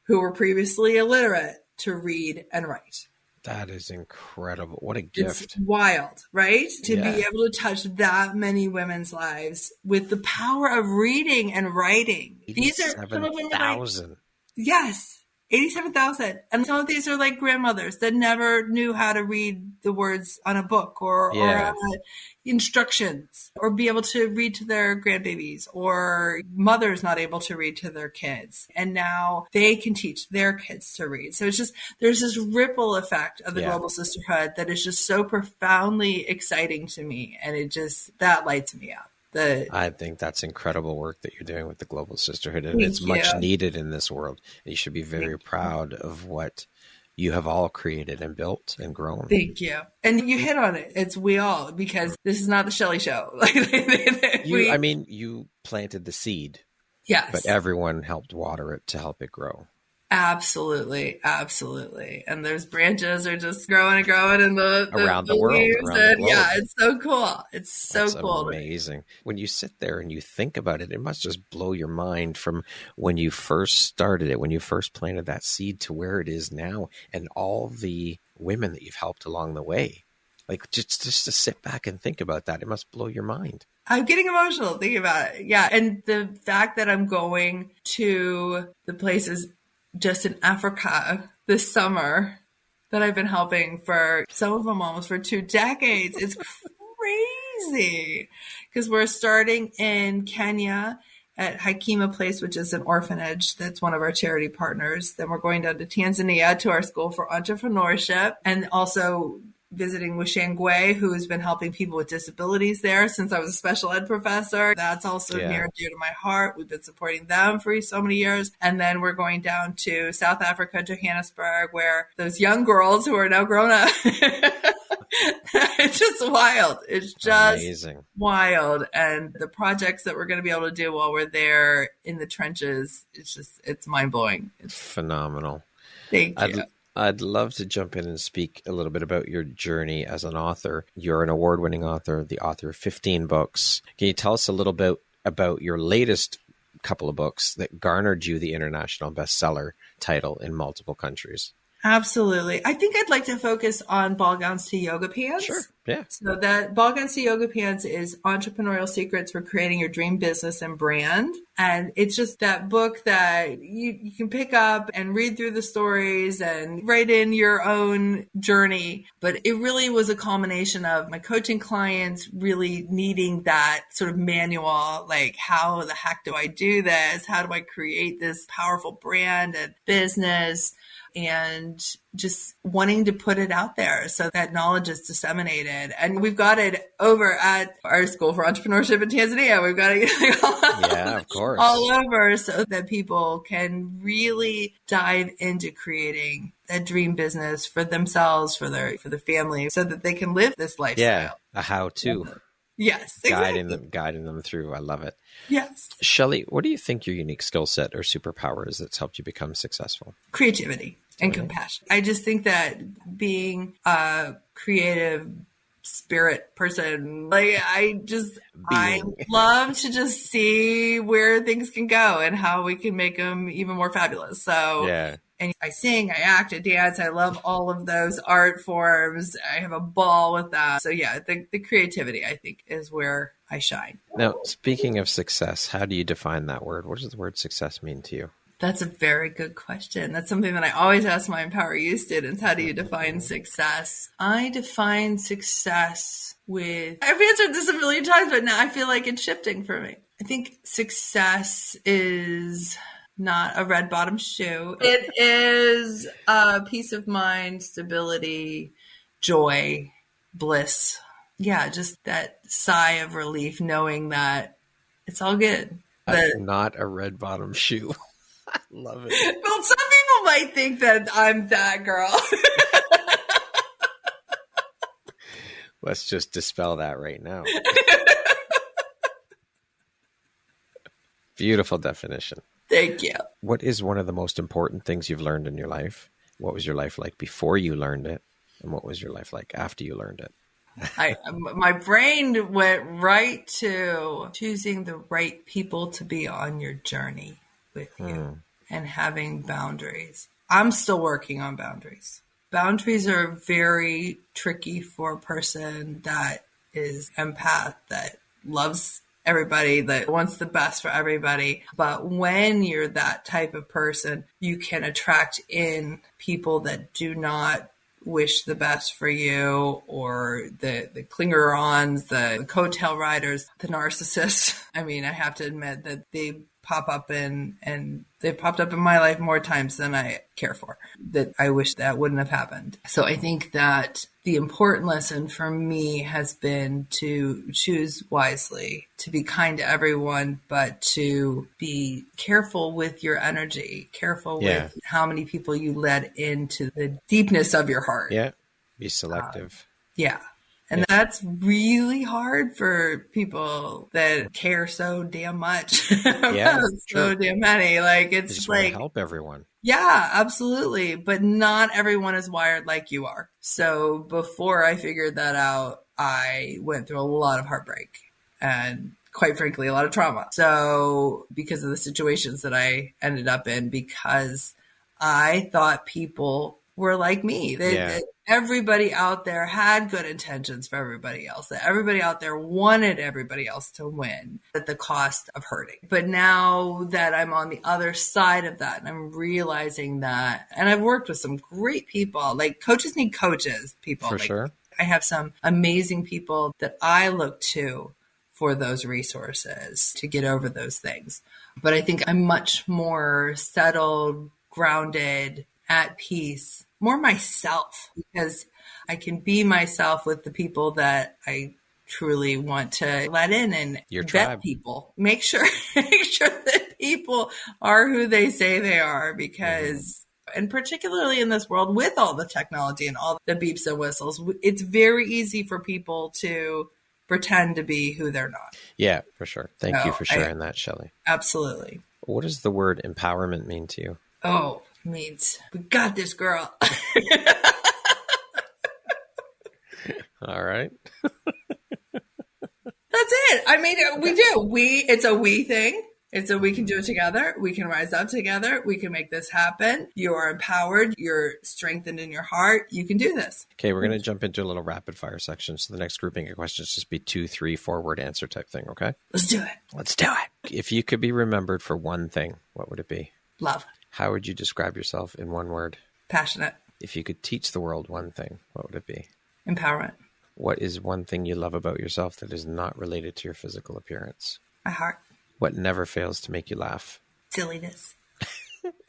who were previously illiterate to read and write. That is incredible. What a gift. It's wild, right? To be able to touch that many women's lives with the power of reading and writing. These are some of them. 87,000. Yes. 87,000. And some of these are like grandmothers that never knew how to read the words on a book or instructions or be able to read to their grandbabies, or mothers not able to read to their kids. And now they can teach their kids to read. So it's just, there's this ripple effect of the Global Sisterhood that is just so profoundly exciting to me. And that lights me up. I think that's incredible work that you're doing with the Global Sisterhood, and it's much needed in this world. You should be very proud of what you have all created and built and grown. Thank you. And you hit on it. It's we all, because this is not the Shellie show. You planted the seed. Yes. But everyone helped water it to help it grow. Absolutely. Absolutely. And those branches are just growing and growing in around the world. It's so cool. It's so cool. Amazing. When you sit there and you think about it, it must just blow your mind from when you first started it, when you first planted that seed to where it is now, and all the women that you've helped along the way. Like just to sit back and think about that, it must blow your mind. I'm getting emotional thinking about it. Yeah. And the fact that I'm going to the places just in Africa this summer that I've been helping for, some of them almost for 2 decades. It's crazy, because we're starting in Kenya at Hekima Place, which is an orphanage. That's one of our charity partners. Then we're going down to Tanzania to our school for entrepreneurship, and also visiting with Shangwe, who has been helping people with disabilities there since I was a special ed professor. That's also near and dear to my heart. We've been supporting them for so many years. And then we're going down to South Africa, Johannesburg, where those young girls who are now grown up It's just wild. It's just Amazing. wild. And the projects that we're going to be able to do while we're there in the trenches, it's mind blowing. It's Phenomenal. Thank you. I'd love to jump in and speak a little bit about your journey as an author. You're an award-winning author, the author of 15 books. Can you tell us a little bit about your latest couple of books that garnered you the international bestseller title in multiple countries? Absolutely. I think I'd like to focus on Ball Gowns to Yoga Pants. Sure. Yeah. So that Ball Gowns to Yoga Pants is entrepreneurial secrets for creating your dream business and brand. And it's just that book that you can pick up and read through the stories and write in your own journey. But it really was a culmination of my coaching clients really needing that sort of manual, like how the heck do I do this? How do I create this powerful brand and business? And just wanting to put it out there so that knowledge is disseminated. And we've got it over at our School for Entrepreneurship in Tanzania. We've got it yeah, of course. all over so that people can really dive into creating a dream business for themselves, for their family, so that they can live this lifestyle. Yeah, a how-to. Yes, exactly. Guiding them through. I love it. Yes. Shellie, what do you think your unique skill set or superpower is that's helped you become successful? Creativity and compassion. I just think that being a creative spirit person, like I love to just see where things can go and how we can make them even more fabulous. So yeah. And I sing, I act, I dance. I love all of those art forms. I have a ball with that. So yeah, the creativity, I think, is where I shine. Now, speaking of success, how do you define that word? What does the word success mean to you? That's a very good question. That's something that I always ask my Empower You students. How do you define success? I define success with, I've answered this a million times, but now I feel like it's shifting for me. I think success is not a red bottom shoe. It is peace of mind, stability, joy, bliss. Yeah, just that sigh of relief knowing that it's all good. Not a red bottom shoe. I love it. Well, some people might think that I'm that girl. Let's just dispel that right now. Beautiful definition. Thank you. What is one of the most important things you've learned in your life? What was your life like before you learned it? And what was your life like after you learned it? My brain went right to choosing the right people to be on your journey with you and having boundaries. I'm still working on boundaries. Boundaries are very tricky for a person that is empath, that loves everybody, that wants the best for everybody. But when you're that type of person, you can attract in people that do not wish the best for you, or the clinger-ons, the coattail riders, the narcissists. I mean, I have to admit that they pop up and they've popped up in my life more times than I care for, that I wish that wouldn't have happened. So I think that the important lesson for me has been to choose wisely, to be kind to everyone, but to be careful with your energy, careful with how many people you let into the deepness of your heart. Yeah. Be selective. And that's really hard for people that care so damn much about so damn many. Like, it's just like, help everyone. Yeah, absolutely. But not everyone is wired like you are. So before I figured that out, I went through a lot of heartbreak and, quite frankly, a lot of trauma. So because of the situations that I ended up in, because I thought people were like me, that everybody out there had good intentions for everybody else, that everybody out there wanted everybody else to win at the cost of hurting. But now that I'm on the other side of that, and I'm realizing that, and I've worked with some great people, like coaches need coaches, people. For like, sure. I have some amazing people that I look to for those resources to get over those things. But I think I'm much more settled, grounded, at peace, more myself, because I can be myself with the people that I truly want to let in, and your vet tribe. People. Make sure that people are who they say they are, because And particularly in this world with all the technology and all the beeps and whistles, it's very easy for people to pretend to be who they're not. Yeah, for sure. Thank you for sharing that, Shellie. Absolutely. What does the word empowerment mean to you? Oh, it means we got this, girl. All right. That's it. I mean, we do. It's a we thing. It's a we can do it together. We can rise up together. We can make this happen. You are empowered. You're strengthened in your heart. You can do this. Okay, we're going to jump into a little rapid fire section. So the next grouping of questions just be 2, 3, 4-word answer type thing, okay? Let's do it. Let's do it. If you could be remembered for one thing, what would it be? Love. How would you describe yourself in one word? Passionate. If you could teach the world one thing, what would it be? Empowerment. What is one thing you love about yourself that is not related to your physical appearance? My heart. What never fails to make you laugh? Silliness.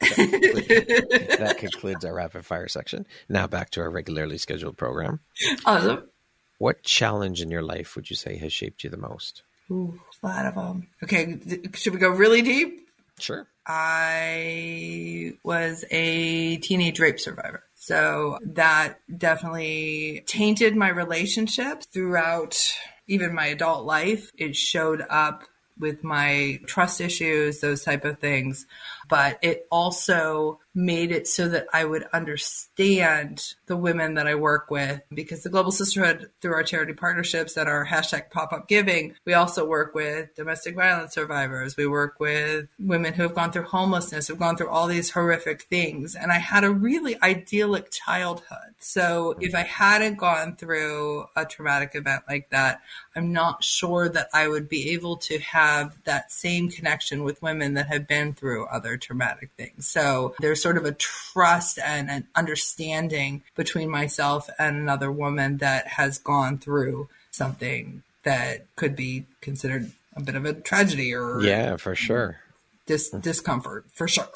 That concludes our rapid fire section. Now back to our regularly scheduled program. Awesome. What challenge in your life would you say has shaped you the most? Ooh, a lot of them. Okay, should we go really deep? Sure. I was a teenage rape survivor. So that definitely tainted my relationships throughout even my adult life. It showed up with my trust issues, those type of things. But it also made it so that I would understand the women that I work with, because the Global Sisterhood, through our charity partnerships and our hashtag pop-up giving, we also work with domestic violence survivors. We work with women who have gone through homelessness, who've gone through all these horrific things. And I had a really idyllic childhood. So if I hadn't gone through a traumatic event like that, I'm not sure that I would be able to have that same connection with women that have been through other traumatic things. So there's sort of a trust and an understanding between myself and another woman that has gone through something that could be considered a bit of a tragedy or for sure. Discomfort for sure.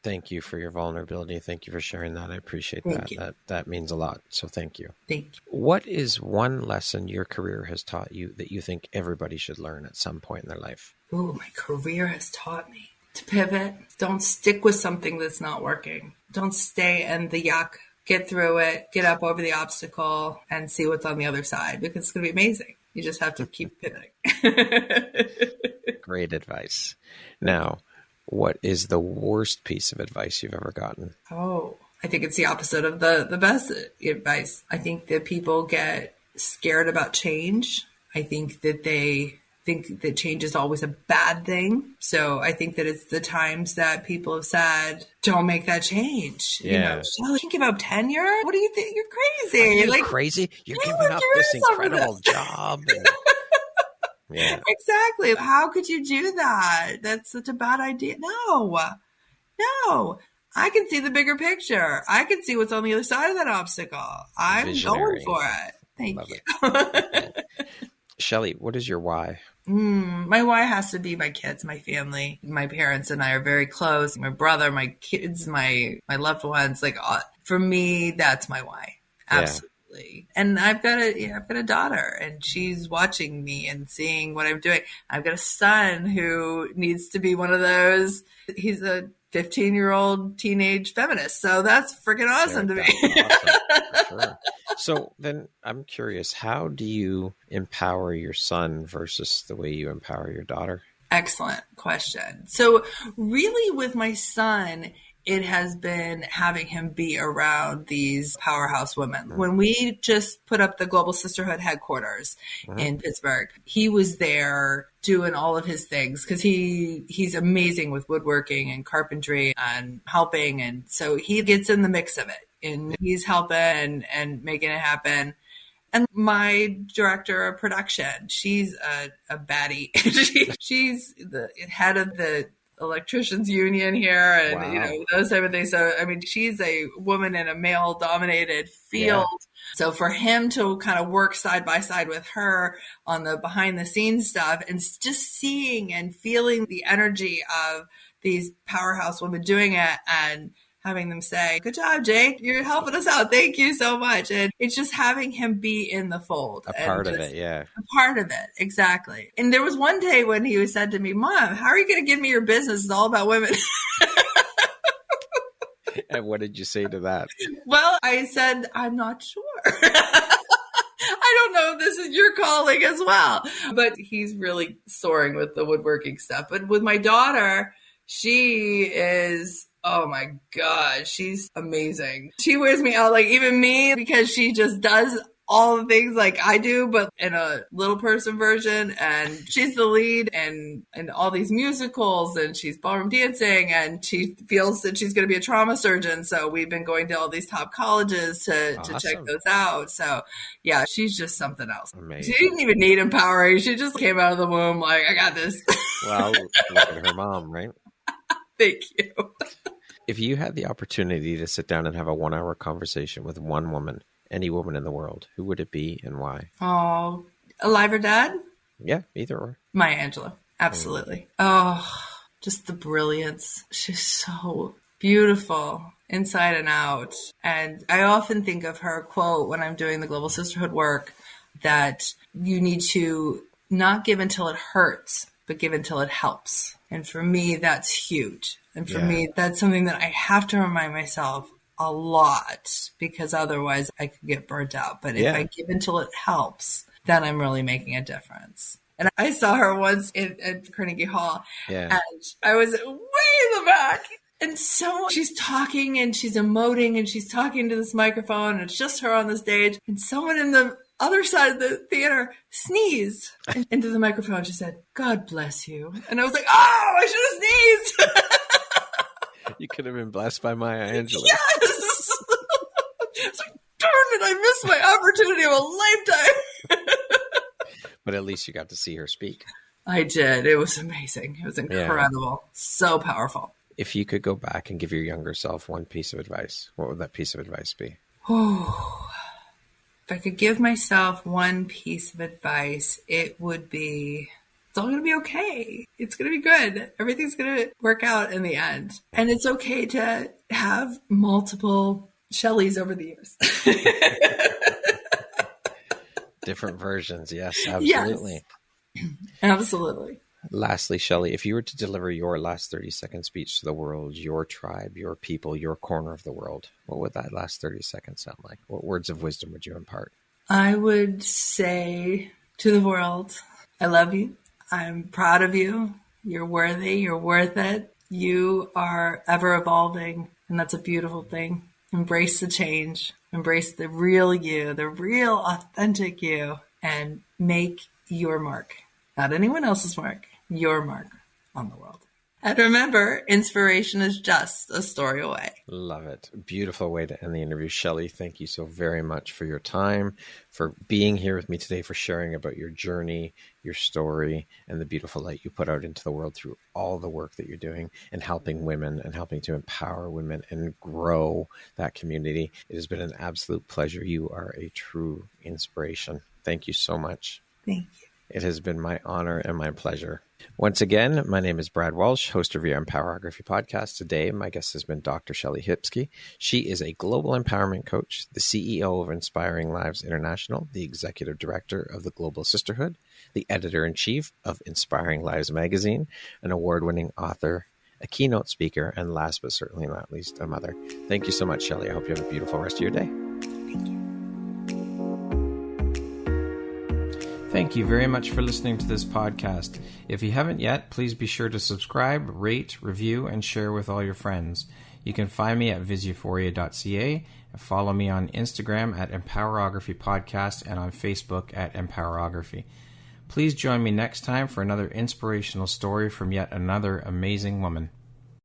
Thank you for your vulnerability. Thank you for sharing that. I appreciate Thank you. That means a lot. So thank you. Thank you. What is one lesson your career has taught you that you think everybody should learn at some point in their life? Ooh, my career has taught me to pivot. Don't stick with something that's not working. Don't stay in the yuck. Get through it, get up over the obstacle, and see what's on the other side, because it's going to be amazing. You just have to keep pivoting. Great advice. Now, what is the worst piece of advice you've ever gotten? Oh, I think it's the opposite of the best advice. I think that people get scared about change. I think that they think that change is always a bad thing. So I think that it's the times that people have said, don't make that change. Yeah. You know, Shellie, you give up tenure? What do you think? You're crazy. Are you crazy? You're giving up this incredible job. Yeah. Exactly. How could you do that? That's such a bad idea. No. I can see the bigger picture. I can see what's on the other side of that obstacle. I'm Visionary. going for it. Thank Love you. it. Shellie, what is your why? My why has to be my kids, my family. My parents and I are very close. My brother, my kids, my loved ones. Like, for me, that's my why. Absolutely. Yeah. And I've got a daughter, and she's watching me and seeing what I'm doing. I've got a son who needs to be one of those. He's a 15-year-old teenage feminist. So that's freaking awesome to me. Awesome. Sure. So then I'm curious, how do you empower your son versus the way you empower your daughter? Excellent question. So really with my son, it has been having him be around these powerhouse women. When we just put up the Global Sisterhood headquarters in Pittsburgh, he was there doing all of his things because he's amazing with woodworking and carpentry and helping. And so he gets in the mix of it, and he's helping and making it happen. And my director of production, she's a baddie. She's the head of the electricians union here and wow. You know, those type of things. So I mean, she's a woman in a male dominated field. Yeah. So for him to kind of work side by side with her on the behind the scenes stuff and just seeing and feeling the energy of these powerhouse women doing it and having them say, good job, Jake, you're helping us out. Thank you so much. And it's just having him be in the fold. A part of it, yeah. A part of it, exactly. And there was one day when he said to me, Mom, how are you going to give me your business? It's all about women. And what did you say to that? Well, I said, I'm not sure. I don't know if this is your calling as well. But he's really soaring with the woodworking stuff. But with my daughter, she is, oh my God, she's amazing. She wears me out, like even me, because she just does all the things like I do, but in a little person version. And she's the lead in all these musicals, and she's ballroom dancing, and she feels that she's going to be a trauma surgeon. So we've been going to all these top colleges to check those out. So yeah, she's just something else. Amazing. She didn't even need empowering. She just came out of the womb like, I got this. Well, look at her mom, right? Thank you. If you had the opportunity to sit down and have a 1-hour conversation with one woman, any woman in the world, who would it be and why? Oh, alive or dead? Yeah, either or. Maya Angelou. Absolutely. Oh, just the brilliance. She's so beautiful inside and out. And I often think of her quote when I'm doing the Global Sisterhood work, that you need to not give until it hurts, but give until it helps. And for me, that's huge. And for me, that's something that I have to remind myself a lot, because otherwise I could get burnt out. But if I give until it helps, then I'm really making a difference. And I saw her once at Carnegie Hall, and I was way in the back. And she's talking and she's emoting and she's talking to this microphone, and it's just her on the stage. And someone in the other side of the theater sneezed into the microphone. She said, "God bless you." And I was like, oh, I should have sneezed. You could have been blessed by Maya Angelou. Yes! It's like, darn it, I missed my opportunity of a lifetime. But at least you got to see her speak. I did. It was amazing. It was incredible. Yeah. So powerful. If you could go back and give your younger self one piece of advice, what would that piece of advice be? Oh, if I could give myself one piece of advice, it would be, it's all going to be okay. It's going to be good. Everything's going to work out in the end. And it's okay to have multiple Shellies over the years. Different versions. Yes, absolutely. Yes. Absolutely. Lastly, Shellie, if you were to deliver your last 30-second speech to the world, your tribe, your people, your corner of the world, what would that last 30 seconds sound like? What words of wisdom would you impart? I would say to the world, I love you. I'm proud of you. You're worthy. You're worth it. You are ever evolving, and that's a beautiful thing. Embrace the change. Embrace the real you, the real authentic you, and make your mark. Not anyone else's mark, your mark on the world. And remember, inspiration is just a story away. Love it. Beautiful way to end the interview. Shellie, thank you so very much for your time, for being here with me today, for sharing about your journey, your story, and the beautiful light you put out into the world through all the work that you're doing and helping women and helping to empower women and grow that community. It has been an absolute pleasure. You are a true inspiration. Thank you so much. Thank you. It has been my honor and my pleasure. Once again, my name is Brad Walsh, host of your Empowerography podcast. Today, my guest has been Dr. Shellie Hipsky. She is a global empowerment coach, the CEO of Inspiring Lives International, the executive director of the Global Sisterhood, the editor-in-chief of Inspiring Lives magazine, an award-winning author, a keynote speaker, and last but certainly not least, a mother. Thank you so much, Shellie. I hope you have a beautiful rest of your day. Thank you. Thank you very much for listening to this podcast. If you haven't yet, please be sure to subscribe, rate, review, and share with all your friends. You can find me at viseuphoria.ca and follow me on Instagram at Empowerography Podcast and on Facebook at Empowerography. Please join me next time for another inspirational story from yet another amazing woman.